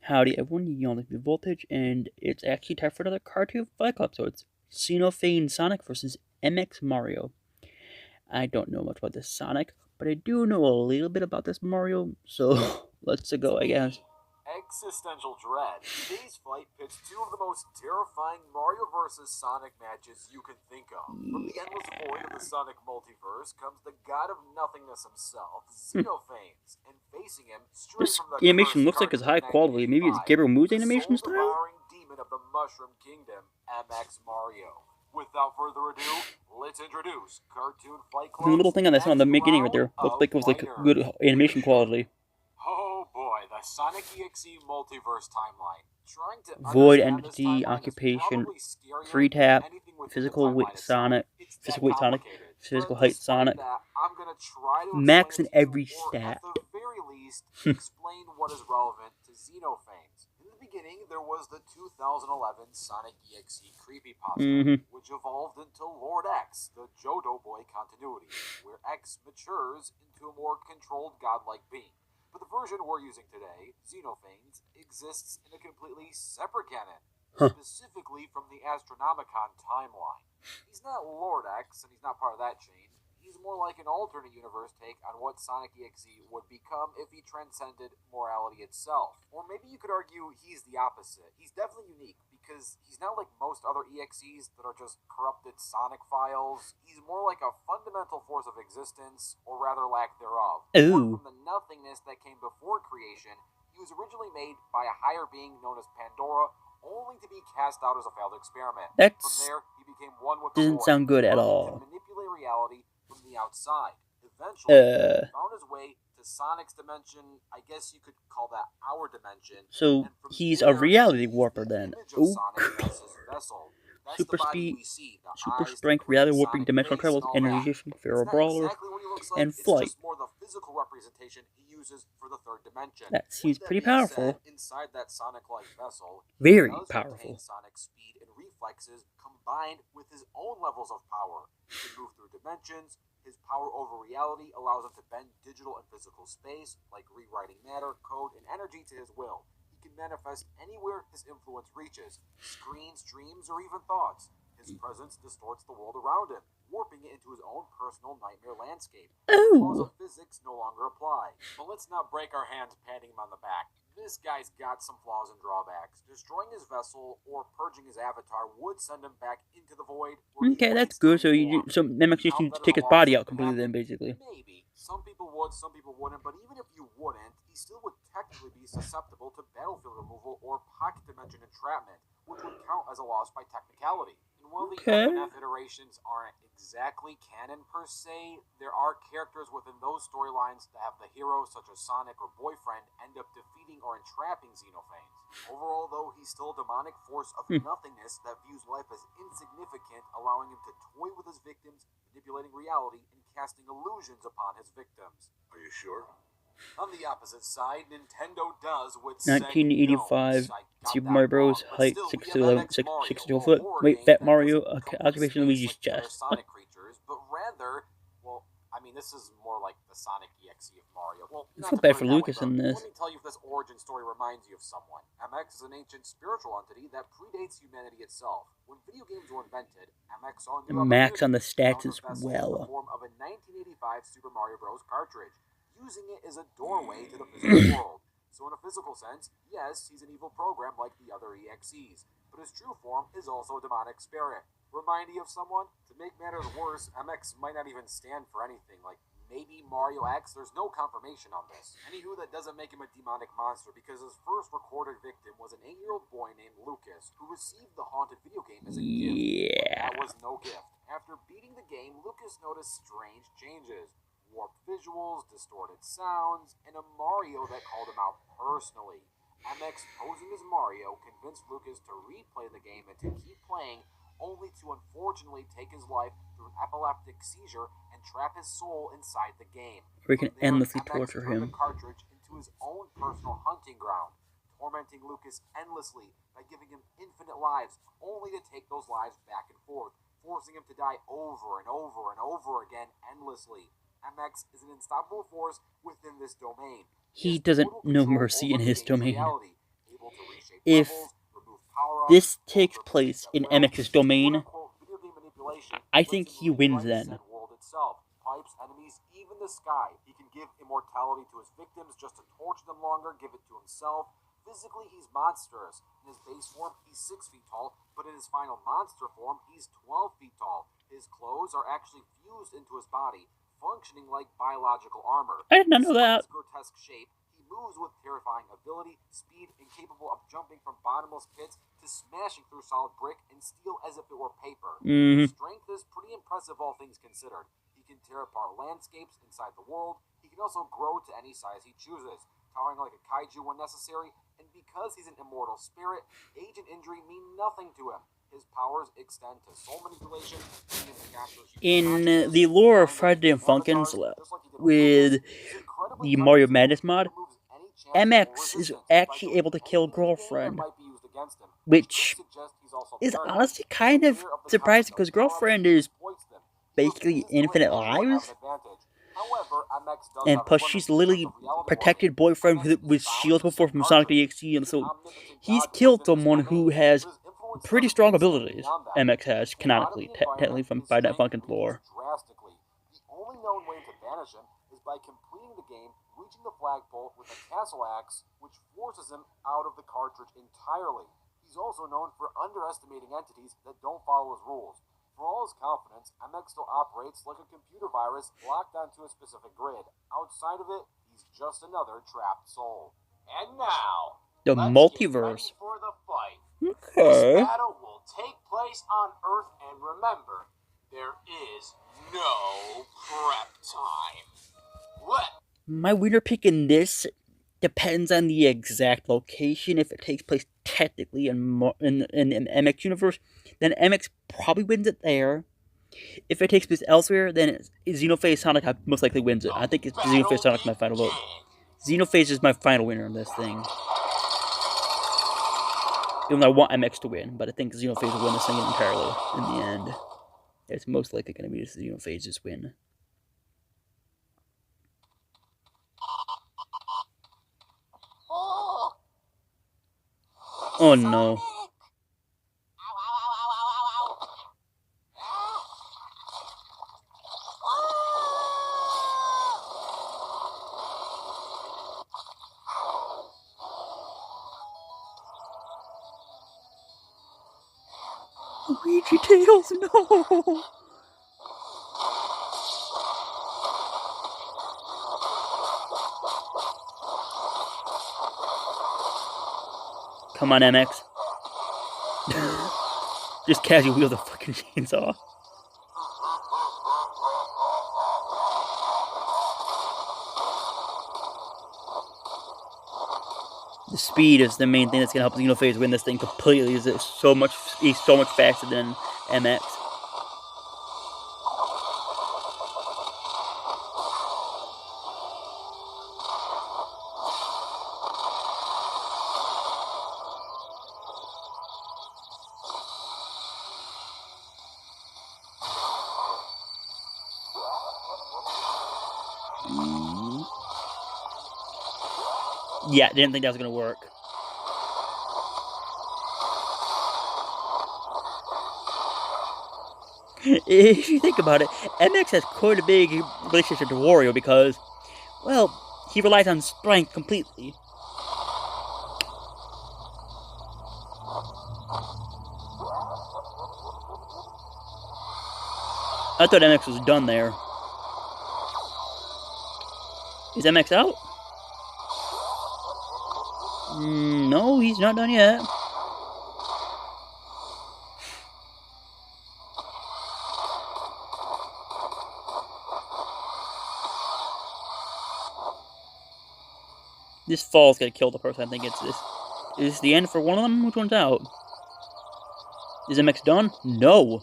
Howdy everyone, you on the Voltage, and it's actually time for another Cartoon Fight Club, so it's Xenophane Sonic versus MX Mario. I don't know much about this Sonic, but I do know a little bit about this Mario, so let's go, I guess. Existential Dread. Today's fight pits two of the most terrifying Mario vs. Sonic matches you can think of. From the endless void of the Sonic multiverse comes the god of nothingness himself, Xenophanes, and facing him straight This from the animation cursed looks like cartoon it's of high quality. Maybe it's 1985, Gabriel Mood's the animation style? soul-devouring demon of the Mushroom Kingdom, MX Mario. Without further ado, let's introduce Cartoon Fight The little Club's thing on this one, the next beginning right round there, looked of like it was like good fighters. animation quality. Oh boy, the Sonic EXE multiverse timeline. Trying to Void understand this entity, timeline is occupation, probably scarier free than tap, anything within the physical weight timeline itself. Sonic, It's that physical weight Sonic, complicated. physical But height despite Sonic, that, I'm gonna try to explain max it in to you, every or stat. at the very least, explain what is relevant to Xenophanes. In the beginning, there was the 2011 Sonic EXE creepypasta, which evolved into Lord X, the Johto Boy continuity, where X matures into a more controlled godlike being. But the version we're using today, Xenophanes, exists in a completely separate canon, specifically from the Astronomicon timeline. He's not Lord X, and he's not part of that chain. He's more like an alternate universe take on what Sonic EXE would become if he transcended morality itself. Or maybe you could argue he's the opposite. He's definitely unique because he's not like most other EXEs that are just corrupted Sonic files. He's more like a fundamental force of existence, or rather lack thereof. Born from the nothingness that came before creation, he was originally made by a higher being known as Pandora, only to be cast out as a failed experiment. From there, he became one with the doesn't void, sound good at learning all. to manipulate reality from the outside. Eventually, he found his way to Sonic's dimension. I guess you could call that our dimension. So he's a reality warper then. Super speed, super strength, reality warping, dimensional travels, energization, feral brawler, and flight. Just more the physical representation he uses for the third dimension. That seems pretty powerful. Inside that Sonic-like vessel, very powerful. Sonic's speed and reflexes combined with his own levels of power. He can move through dimensions. His power over reality allows him to bend digital and physical space, like rewriting matter, code, and energy to his will. He can manifest anywhere his influence reaches, screens, dreams, or even thoughts. His presence distorts the world around him, warping it into his own personal nightmare landscape. The laws of physics no longer apply. But let's not break our hands patting him on the back. This guy's got some flaws and drawbacks. Destroying his vessel or purging his avatar would send him back into the void. Okay, that's good. So MX just needs to take his body out completely then, basically. Maybe. Some people would, some people wouldn't. But even if you wouldn't, he still would technically be susceptible to battlefield removal or pocket dimension entrapment, which would count as a loss by technicality. And while the FNF iterations aren't exactly canon per se, there are characters within those storylines that have the heroes such as Sonic or Boyfriend end up defeating or entrapping Xenophanes. Overall, though, he's still a demonic force of nothingness that views life as insignificant, allowing him to toy with his victims, manipulating reality, and casting illusions upon his victims. Are you sure? On the opposite side, Nintendo does what 1985 Super Mario Bros. Height 6 to 4 foot. Wait, Fat Mario, occupation Luigi's chest. Sonic creatures, but rather, well, I mean, this is more like the Sonic EXE of Mario. Well, I feel bad for Lucas in this. Let me tell you if this origin story reminds you of someone. MX is an ancient spiritual entity that predates humanity itself. When video games were invented, MX saw new max on the stats as well. In the form of a 1985 Super Mario Bros. Cartridge, using it as a doorway to the physical world. So in a physical sense, yes, he's an evil program like the other EXEs, but his true form is also a demonic spirit. Remind you of someone? To make matters worse, MX might not even stand for anything, like maybe Mario X. There's no confirmation on this. Anywho, that doesn't make him a demonic monster, because his first recorded victim was an 8-year-old boy named Lucas, who received the haunted video game as a gift. But that was no gift. After beating the game, Lucas noticed strange changes. Warped visuals, distorted sounds, and a Mario that called him out personally. MX, posing as Mario, convinced Lucas to replay the game and to keep playing, only to unfortunately take his life through an epileptic seizure and trap his soul inside the game. We can endlessly torture him. The cartridge into his own personal hunting ground, tormenting Lucas endlessly by giving him infinite lives, only to take those lives back and forth, forcing him to die over and over and over again endlessly. MX is an unstoppable force within this domain. He doesn't know mercy in his domain. Able if levels, remove power-ups, this takes alter place physics at in will, MX's domain, quote-unquote video game manipulation I lets think him he wins rewrite then. said world itself. Pipes, enemies, even the sky. He can give immortality to his victims just to torture them longer, give it to himself. Physically, he's monstrous. In his base form, he's 6 feet tall, but in his final monster form, he's 12 feet tall. His clothes are actually fused into his body, functioning like biological armor. I did not know Despite that. his grotesque shape, he moves with terrifying ability, speed, and capable of jumping from bottomless pits to smashing through solid brick and steel as if it were paper. His strength is pretty impressive, all things considered. He can tear apart landscapes inside the world. He can also grow to any size he chooses, towering like a kaiju when necessary, and because he's an immortal spirit, age and injury mean nothing to him. His powers extend to soul manipulation, in the lore of Friday and Funkins, with the Mario Madness mod, MX is actually able to kill Girlfriend, which is honestly kind of surprising because Girlfriend is basically infinite lives. And plus, she's literally protected boyfriend with shields before from Sonic DXC, and so he's killed someone who has pretty strong abilities. MX has canonically, technically from Friday Night Funkin' lore. The only known way to banish him is by completing the game, reaching the flagpole with a castle axe, which forces him out of the cartridge entirely. He's also known for underestimating entities that don't follow his rules. For all his confidence, MX still operates like a computer virus locked onto a specific grid. Outside of it, he's just another trapped soul. And now, the multiverse. For the fight. Okay. This battle will take place on Earth, and remember, there is no prep time. What? My winner pick in this depends on the exact location. If it takes place technically in MX universe, then MX probably wins it there. If it takes place elsewhere, then Xenophase Sonic most likely wins it. I think it's Xenophase Sonic my final vote. Xenophase is my final winner in this thing. Even though I want MX to win, but I think Xenophase will win this thing entirely in the end. It's most likely going to be Xenophase's win. Oh no. Luigi Tails, no! Come on, MX. Just casually wheel the fucking chainsaw. The speed is the main thing that's gonna help Xenophase win this thing completely. He's so much faster than MX. Yeah, didn't think that was gonna work. If you think about it, MX has quite a big relationship to Wario because, well, he relies on strength completely. I thought MX was done there. Is MX out? No, he's not done yet. This fall's gonna kill the person. I think it's this. Is this the end for one of them? Which one's out? Is MX done? No.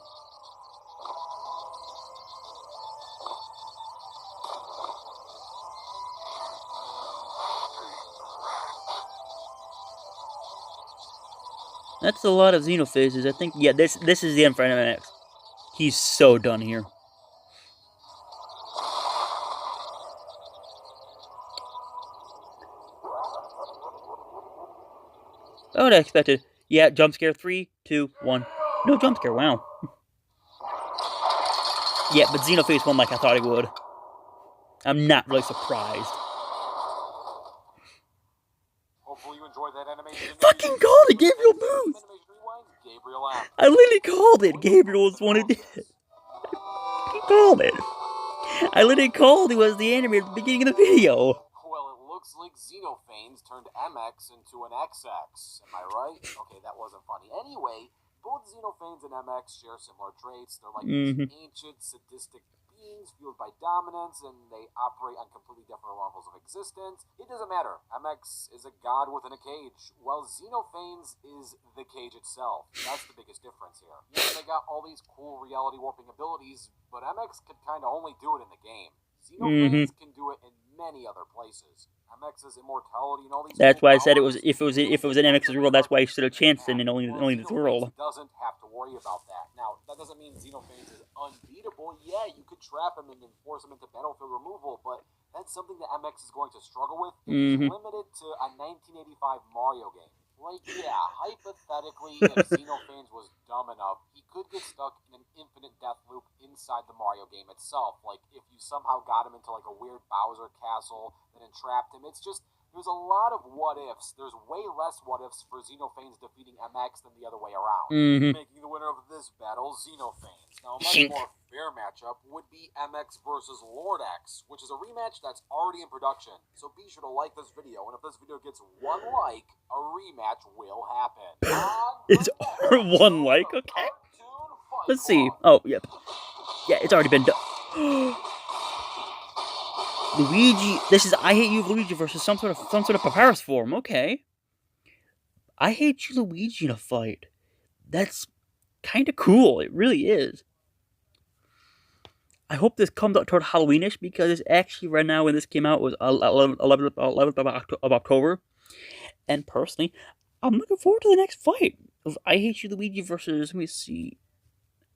That's a lot of Xenophases. I think, yeah, this is the end for MX. He's so done here. I would have expected. Yeah, jump scare. 3, 2, 1. No jump scare. Wow. Yeah, but Xenophase won like I thought he would. I'm not really surprised. Hopefully you enjoyed that animation. Fucking called it, Gabriel Booth. Gabriel M. I literally called it. Gabriel was the one who did it. He called it. I literally called it was the animator at the beginning of the video. Well, it looks like Xenophanes turned MX into an XX. Am I right? Okay, that wasn't funny. Anyway, both Xenophanes and MX share similar traits. They're like these ancient, sadistic beings fueled by dominance, and they operate on completely different levels of existence. It doesn't matter. MX is a god within a cage, while Xenophanes is the cage itself. That's the biggest difference here. Yeah, they got all these cool reality warping abilities, but MX could kind of only do it in the game. Xenophanes can do it in many other places. MX's immortality and all these. That's why I said it was if it was in MX's world. That's why he stood a chance in only this world. Doesn't have to worry about that. Now that doesn't mean Xenophanes is unbeatable. Yeah, you could trap him and then force him into battlefield removal, but that's something that MX is going to struggle with. It's limited to a 1985 Mario game. Like, yeah, hypothetically, if Xenophanes was dumb enough, he could get stuck in an infinite death loop inside the Mario game itself. Like, if you somehow got him into, like, a weird Bowser castle and entrapped him, it's just, there's a lot of what-ifs. There's way less what-ifs for Xenophanes defeating MX than the other way around. Making the winner of this battle, Xenophanes. Now, a much more fair matchup would be MX versus Lord X, which is a rematch that's already in production. So be sure to like this video, and if this video gets 1 like, a rematch will happen. It's 1 like, okay. Let's see. Oh, yep. Yeah, it's already been done. Luigi, this is I Hate You Luigi versus some sort of papyrus form. Okay. I Hate You Luigi in a fight. That's kind of cool. It really is. I hope this comes out toward Halloweenish because it's actually right now when this came out was 11th of October. And personally, I'm looking forward to the next fight of I Hate You Luigi versus, let me see.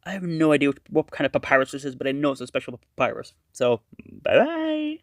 I have no idea what kind of papyrus this is, but I know it's a special papyrus. So, bye-bye.